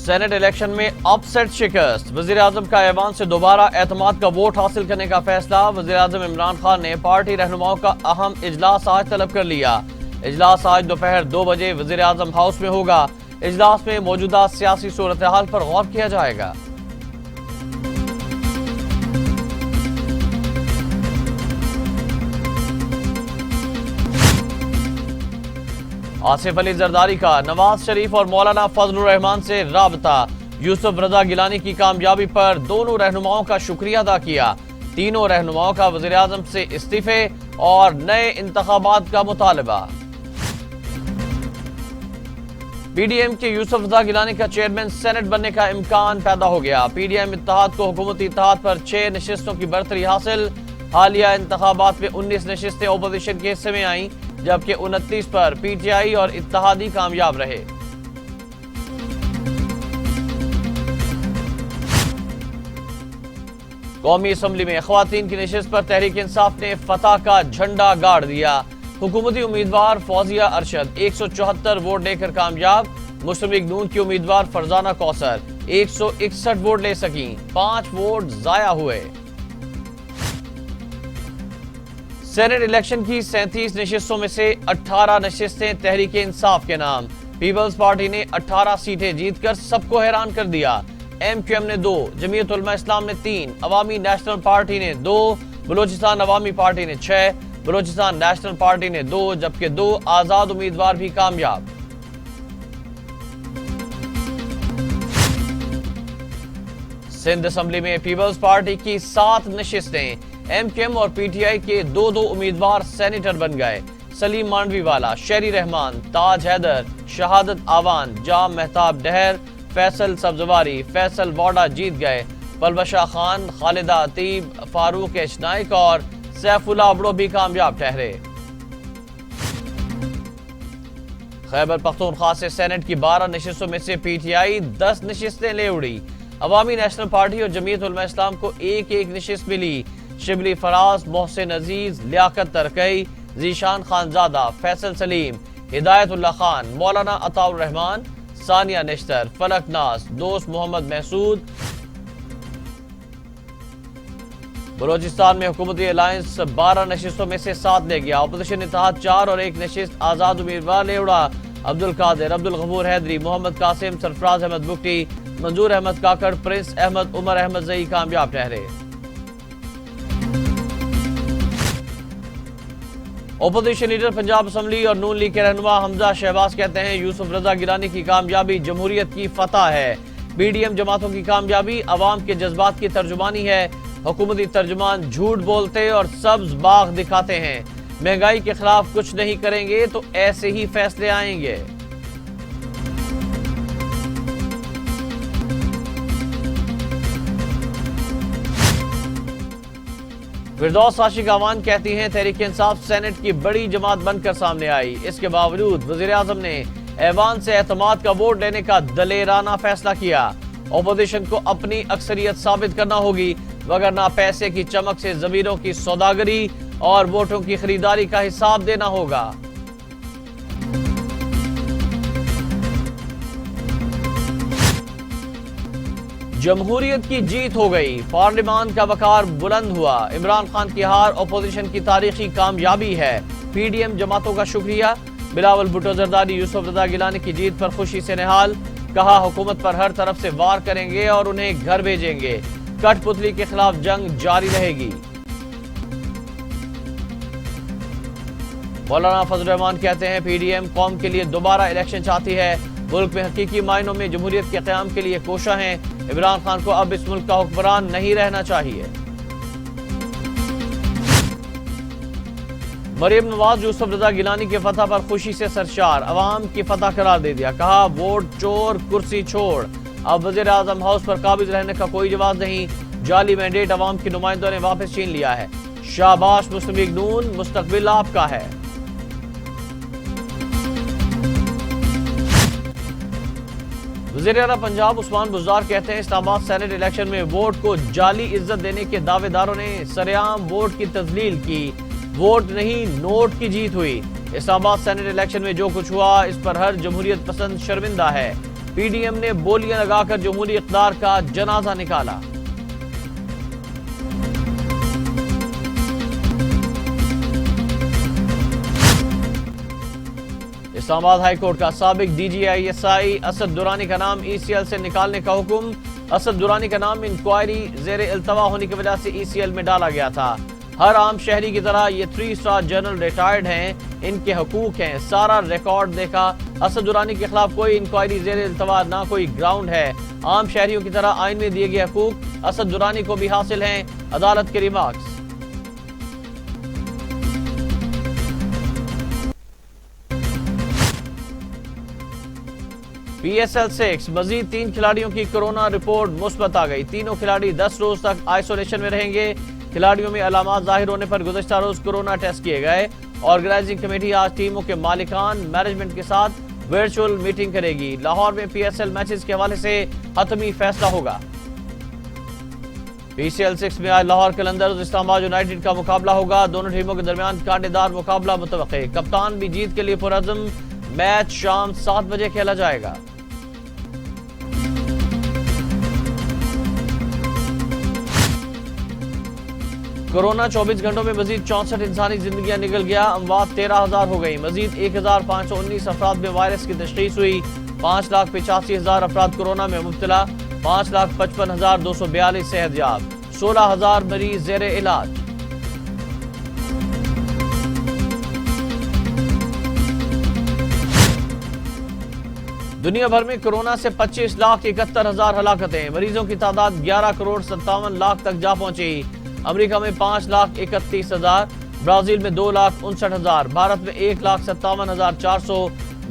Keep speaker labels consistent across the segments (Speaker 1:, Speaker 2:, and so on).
Speaker 1: Saint election میں upset شکست، وزیراعظم کا ایوان سے دوبارہ اعتماد کا ووٹ حاصل کرنے کا فیصلہ۔ وزیراعظم عمران خان نے پارٹی رہنماؤں کا اہم اجلاس آج طلب کر لیا۔ اجلاس آج دوپہر 2 بجے وزیراعظم ہاؤس میں ہوگا۔ اجلاس میں موجودہ سیاسی صورتحال پر غور کیا جائے گا۔ آصف علی زرداری کا نواز شریف اور مولانا فضل الرحمان سے رابطہ۔ یوسف رضا گیلانی کی کامیابی پر دونوں رہنماؤں کا شکریہ ادا کیا۔ تینوں رہنماؤں کا وزیراعظم سے استعفے اور نئے انتخابات کا مطالبہ۔ پی ڈی ایم کے یوسف رضا گیلانی کا چیئرمین سینٹ بننے کا امکان پیدا ہو گیا۔ پی ڈی ایم اتحاد کو حکومتی اتحاد پر 6 نشستوں کی برتری حاصل۔ حالیہ انتخابات میں 19 نشستیں اپوزیشن کے حصے میں آئیں، جبکہ 29 پر پی ٹی آئی اور اتحادی کامیاب رہے۔ قومی اسمبلی میں خواتین کی نشست پر تحریک انصاف نے فتح کا جھنڈا گاڑ دیا۔ حکومتی امیدوار فوزیہ ارشد 174 ووٹ لے کر کامیاب۔ مسلم لیگ نون کی امیدوار فرزانہ کوثر 161 ووٹ لے سکیں، 5 ووٹ ضائع ہوئے۔ سینٹ الیکشن کی 37 نشستوں میں سے 18 نشستیں تحریک انصاف کے نام۔ پیپلز پارٹی نے 18 سیٹیں جیت کر سب کو حیران کر دیا۔ ایم کیو ایم نے 2، جمعیت علماء اسلام نے 3، عوامی نیشنل پارٹی نے 2، بلوچستان عوامی پارٹی نے 6، بلوچستان نیشنل پارٹی نے 2، جبکہ 2 آزاد امیدوار بھی کامیاب۔ سندھ اسمبلی میں پیپلز پارٹی کی 7 نشستیں، ایم کیو ایم اور پی ٹی آئی کے 2 امیدوار سینیٹر بن گئے۔ سلیم مانڈوی والا، شہری رحمان، تاج حیدر، شہادت آوان، جام مہتاب ڈہر، فیصل سبزواری، فیصل واڈا جیت گئے۔ پلوشہ خان، خالدہ عتیب، فاروق اشنائک اور سیف اللہ ابڑو بھی کامیاب ٹھہرے۔ خیبر پختونخوا سے سینٹ کی 12 نشستوں میں سے پی ٹی آئی 10 نشستیں لے اڑی۔ عوامی نیشنل پارٹی اور جمعیت علماء اسلام کو 1 نشست ملی۔ شبلی فراز، محسن عزیز، لیاقت ترکئی، ذیشان خانزادہ، فیصل سلیم، ہدایت اللہ خان، مولانا عطاء الرحمان، ثانیہ نشتر، فلک ناز، دوست محمد محسود۔ بلوچستان میں حکومتی الائنس 12 نشستوں میں سے 7 لے گیا۔ اپوزیشن اتحاد 4 اور 1 نشست آزاد امیدوار لے اڑا۔ عبدالقادر، عبدالغفور حیدری، محمد قاسم، سرفراز احمد بگٹی، منظور احمد کاکڑ، پرنس احمد، عمر احمد زئی کامیاب ٹھہرے۔ اپوزیشن لیڈر پنجاب اسمبلی اور نون لیگ کے رہنما حمزہ شہباز کہتے ہیں یوسف رضا گیلانی کی کامیابی جمہوریت کی فتح ہے۔ پی ڈی ایم جماعتوں کی کامیابی عوام کے جذبات کی ترجمانی ہے۔ حکومتی ترجمان جھوٹ بولتے اور سبز باغ دکھاتے ہیں۔ مہنگائی کے خلاف کچھ نہیں کریں گے تو ایسے ہی فیصلے آئیں گے۔ فردوس عاشق اعوان کہتی ہیں تحریک انصاف سینٹ کی بڑی جماعت بن کر سامنے آئی، اس کے باوجود وزیراعظم نے ایوان سے اعتماد کا ووٹ لینے کا دلیرانہ فیصلہ کیا۔ اپوزیشن کو اپنی اکثریت ثابت کرنا ہوگی، وگرنہ پیسے کی چمک سے ضمیروں کی سوداگری اور ووٹوں کی خریداری کا حساب دینا ہوگا۔ جمہوریت کی جیت ہو گئی، پارلیمان کا وقار بلند ہوا۔ عمران خان کی ہار اپوزیشن کی تاریخی کامیابی ہے۔ پی ڈی ایم جماعتوں کا شکریہ۔ بلاول بھٹو زرداری یوسف رضا گیلانی کی جیت پر خوشی سے نہال، کہا حکومت پر ہر طرف سے وار کریں گے اور انہیں گھر بھیجیں گے۔ کٹ پتلی کے خلاف جنگ جاری رہے گی۔ مولانا فضل الرحمان کہتے ہیں پی ڈی ایم قوم کے لیے دوبارہ الیکشن چاہتی ہے، ملک میں حقیقی معنوں میں جمہوریت کے قیام کے لیے کوشاں ہیں۔ عمران خان کو اب اس ملک کا حکمران نہیں رہنا چاہیے۔ مریم نواز یوسف رضا گیلانی کی فتح پر خوشی سے سرشار، عوام کی فتح قرار دے دیا، کہا ووٹ چور کرسی چھوڑ، اب وزیر اعظم ہاؤس پر قابض رہنے کا کوئی جواز نہیں، جعلی مینڈیٹ عوام کے نمائندوں نے واپس چھین لیا ہے، شاباش مسلم لیگ نون، مستقبل آپ کا ہے۔ وزیر اعلیٰ پنجاب عثمان بزدار کہتے ہیں اسلام آباد سینٹ الیکشن میں ووٹ کو جعلی عزت دینے کے دعوے داروں نے سرعام ووٹ کی تذلیل کی، ووٹ نہیں نوٹ کی جیت ہوئی۔ اسلام آباد سینٹ الیکشن میں جو کچھ ہوا اس پر ہر جمہوریت پسند شرمندہ ہے۔ پی ڈی ایم نے بولیاں لگا کر جمہوری اقتدار کا جنازہ نکالا۔ اسلام آباد ہائی کورٹ کا سابق D G I S I Asad Durrani کا نام ای سی ایل سے نکالنے کا حکم۔ اسد درانی کا نام انکوائری زیر التوا ہونے کی وجہ سے ای سی ایل میں ڈالا گیا تھا۔ ہر عام شہری کی طرح یہ 3 اسٹار جنرل ریٹائرڈ ہیں، ان کے حقوق ہیں، سارا ریکارڈ دیکھا۔ اسد درانی کے خلاف کوئی انکوائری زیر التوا نہ کوئی گراؤنڈ ہے۔ عام شہریوں کی طرح آئین میں دیے گئے حقوق اسد درانی کو بھی حاصل ہیں، عدالت کے ریمارکس۔ پی ایس ایل 6 مزید 3 کھلاڑیوں کی کورونا رپورٹ مثبت آ گئی۔ تینوں کھلاڑی 10 روز تک آئسولیشن میں رہیں گے۔ کھلاڑیوں میں علامات ظاہر ہونے پر گزشتہ روز کورونا ٹیسٹ کیے گئے۔ آرگنائزنگ کمیٹی آج ٹیموں کے مالکان مینجمنٹ کے ساتھ ورچوئل میٹنگ کرے گی۔ لاہور میں پی ایس ایل میچز کے حوالے سے حتمی فیصلہ ہوگا۔ پی سی ایل 6 میں آج لاہور قلندرز اسلام آباد یونائیٹڈ کا مقابلہ ہوگا۔ دونوں ٹیموں کے درمیان کانٹے دار مقابلہ متوقع۔ کپتان بھی جیت کے لیے پرعزم۔ میچ شام 7 بجے کھیلا جائے گا۔ کورونا 24 گھنٹوں میں مزید 64 انسانی زندگیاں نکل گیا۔ اموات 13,000 ہو گئی۔ مزید 1,519 افراد میں وائرس کی تشخیص ہوئی۔ 5,85,000 افراد کورونا میں مبتلا۔ 5,55,242 صحت یاب۔ 16,000 مریض زیر علاج۔ دنیا بھر میں کورونا سے 25,71,000 ہلاکتیں۔ مریضوں کی تعداد 11,57,00,000 تک جا پہنچی۔ امریکہ میں 5,31,000، برازیل میں 2,59,000، بھارت میں 1,57,400،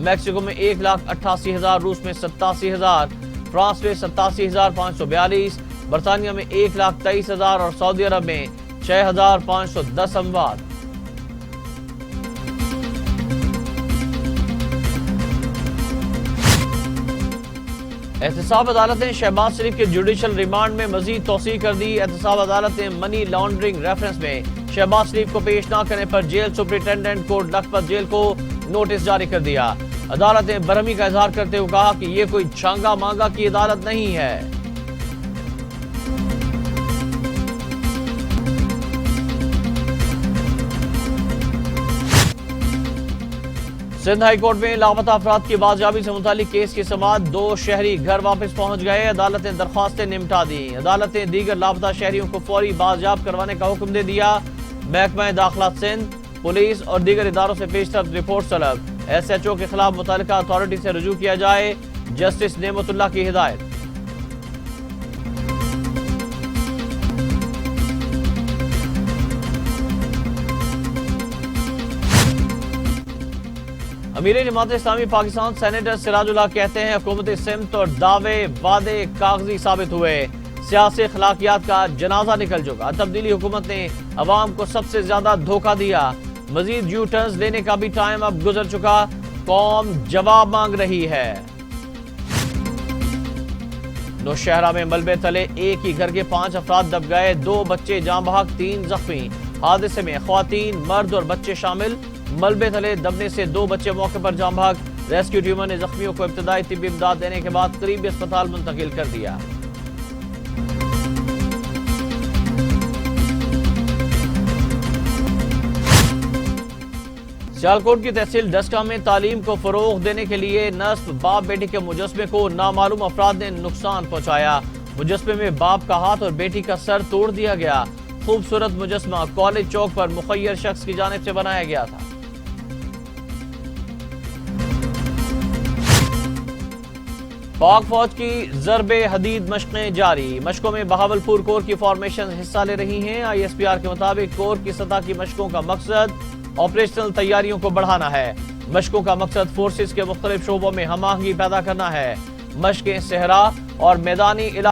Speaker 1: میکسیکو میں 1,88,000، روس میں 87,000، فرانس میں 87,542، برطانیہ میں 1,23,000 اور سعودی عرب میں 6,510 اموات۔ احتساب عدالت نے شہباز شریف کے جوڈیشل ریمانڈ میں مزید توسیع کر دی۔ احتساب عدالت نے منی لانڈرنگ ریفرنس میں شہباز شریف کو پیش نہ کرنے پر jail superintendent Kot Lakhpat jail کو نوٹس جاری کر دیا۔ عدالت نے برہمی کا اظہار کرتے ہوئے کہا کہ یہ کوئی چھانگا مانگا کی عدالت نہیں ہے۔ سندھ ہائی کورٹ میں لاپتہ افراد کی بازیابی سے متعلق کیس کی سماعت۔ 2 شہری گھر واپس پہنچ گئے۔ عدالت نے درخواستیں نمٹا دی۔ عدالت نے دیگر لاپتہ شہریوں کو فوری بازیاب کروانے کا حکم دے دیا۔ محکمہ داخلہ سندھ، پولیس اور دیگر اداروں سے پیشرفت رپورٹ طلب۔ ایس ایچ او کے خلاف متعلقہ اتھارٹی سے رجوع کیا جائے، جسٹس نعمت اللہ کی ہدایت۔ امیر جماعت اسلامی پاکستان سینیٹر سراج اللہ کہتے ہیں حکومت سمت اور دعوے وعدے کاغذی ثابت ہوئے، سیاسی اخلاقیات کا جنازہ نکل چکا۔ تبدیلی حکومت نے عوام کو سب سے زیادہ دھوکہ دیا، مزید یو ٹرنز لینے کا بھی ٹائم اب گزر چکا، قوم جواب مانگ رہی ہے۔ نوشہرہ میں ملبے تلے ایک ہی گھر کے 5 افراد دب گئے، 2 بچے جاں بحق 3 زخمی۔ حادثے میں خواتین، مرد اور بچے شامل۔ ملبے تلے دبنے سے 2 بچے موقع پر جاں بحق۔ ریسکیو ٹیموں نے زخمیوں کو ابتدائی طبی امداد دینے کے بعد قریبی اسپتال منتقل کر دیا۔ سیالکوٹ کی تحصیل ڈسکا میں تعلیم کو فروغ دینے کے لیے نصب باپ بیٹی کے مجسمے کو نامعلوم افراد نے نقصان پہنچایا۔ مجسمے میں باپ کا ہاتھ اور بیٹی کا سر توڑ دیا گیا۔ خوبصورت مجسمہ کالج چوک پر مخیر شخص کی جانب سے بنایا گیا تھا۔ پاک فوج کی ضرب حدید مشقیں جاری۔ مشقوں میں بہاولپور کور کی فارمیشن حصہ لے رہی ہیں۔ آئی ایس پی آر کے مطابق کور کی سطح کی مشقوں کا مقصد آپریشنل تیاریوں کو بڑھانا ہے۔ مشقوں کا مقصد فورسز کے مختلف شعبوں میں ہم آہنگی پیدا کرنا ہے۔ مشقیں صحرا اور میدانی علاقوں